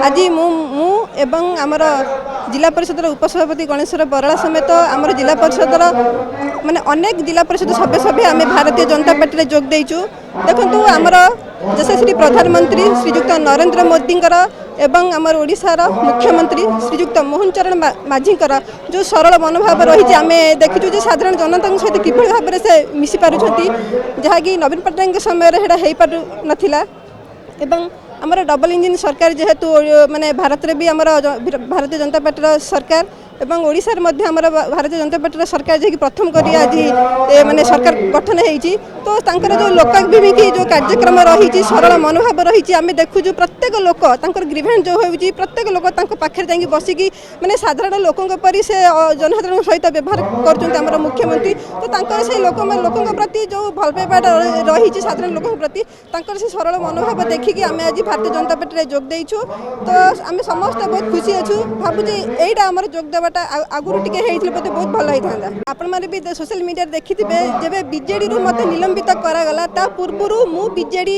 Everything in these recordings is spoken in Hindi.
आज मु एवं आमर जिला परिषद उपसभापति गणेश्वर बराला समेत आमर जिला परिषद माने अनेक जिला परिषद सभ्य सभ्य आम भारतीय जनता पार्टी में जोग देचु। देखु आमर यशस्वी प्रधानमंत्री श्रीजुक्त नरेंद्र मोदी एवं आमर ओडिशार मुख्यमंत्री श्रीजुक्त मोहन चरण माझी जो सरल मनोभाव रही आम देखीचु साधारण जनता सहित किभली भाव से मिसी पारुछंती जहाँकि नवीन पट्टनायक समय हो पार नाथिला एवं आमर डबल इंजिन सरकार जेहेतु माने भारत में भी आमर भारतीय जनता पार्टी सरकार एवं ओडिशार मध्य आमर भारतीय जनता पार्टी सरकार जे प्रथम करी आज माने सरकार गठन होती तो तांकर जो लोकाभिमुखी जो कार्यक्रम रही सरल मनोभाव रही आम देखुचु प्रत्येक लोक ग्रीवेंस जो होती प्रत्येक लोक पाखे जाकि बसिकी माने साधारण लोकों परी से जनसाधारण सहित व्यवहार कर मुख्यमंत्री तो से लोकों प्रति जो भल पाइबा रही साधारण लोकों प्रति से सरल मनोभाव देखिकी आम आज भारतीय जनता पार्टी में जोग देइछु। तो आम समस्त बहुत खुशी अच्छु भावुचे यहीटा आम जोग आगुरी टिके बहुत भल होता आपण मैंने भी सोशल मीडिया देखी जब बीजेडी रु मत निलंबित करागला ता पूर्व मु बीजेडी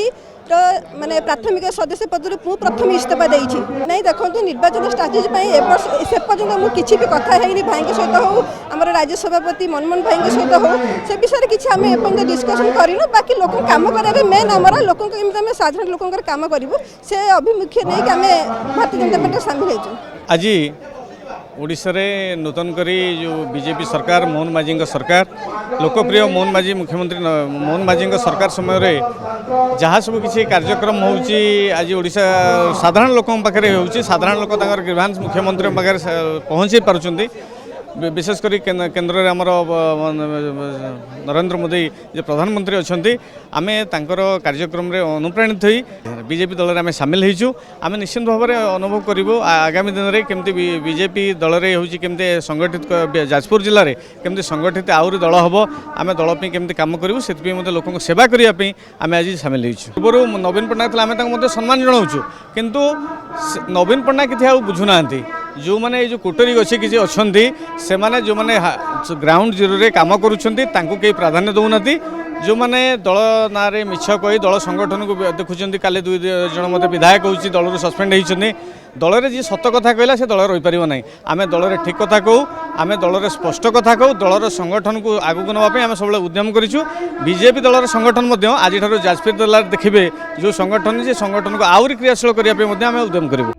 माने प्राथमिक सदस्य पद मु प्रथम इस्तीफा देइछि नहीं देखो निर्वाचन स्ट्राटेजी से पर्यटन मुझे किसी भी कथा है भाई सहित हो आम राज्य सभापति मनमोहन भाई सहित हो से विषय किसी आम एपर्यंत डिस्कसन करूँ बाकी लोक कम करेंगे मेन आमर लोक साधारण लोक कम करूँ से अभिमुख्य नहीं कि आम भारतीय जनता पार्टी सामिल हो आज ओडिशा रे नूतन करी जो बीजेपी सरकार मोहन माझी सरकार लोकप्रिय मोहन माझी मुख्यमंत्री मोहन माझी सरकार समय रे जहाँ सब किसी कार्यक्रम होउची आज ओडिशा साधारण लोकों पाखे होउची साधारण लोक ग्रीवांस मुख्यमंत्री पाखे पहुँचे पारुछंती विशेषकर केन्द्र में आमर नरेंद्र मोदी जो प्रधानमंत्री अच्छा आम तर कार्यक्रम रे अनुप्राणित हुई बीजेपी दल में आम सामिल होइछु। आम निश्चित भाव में अनुभव करूँ आगामी दिन में केमती बीजेपी दल में होमती संगठित जाजपुर जिले में केमती संगठित आहरी दल हम आम दल केमती कम करूँ से लोक सेवा करने आम आज सामिल होइछु। पूर्व नवीन पट्टनायक आम सम्मान जनाऊँ किंतु नवीन पट्टनायक किसी बुझुना जो मैंने जो कोटरी अच्छी किसी अच्छा से मैंने जो मैंने ग्राउंड जीरो रे काम करुँच कहीं प्राधान्य दौना जो मैंने दल ना मिछ कही दल संगठन को देखुं काली 2 जन मत विधायक हो दल सस्पेंड होती दल में जी सत कथा कहला से दल रही पार ना आम दल में ठीक कथा कहूँ आम दल में स्पष्ट कथा कहूँ दलर संगठन को आगू नापी आम सब उद्यम करूँ। बीजेपी दलर संगठन आज जाजपुर जिले देखिए जो संगठन से संगठन को आहरी क्रियाशील करने उद्यम करूँ।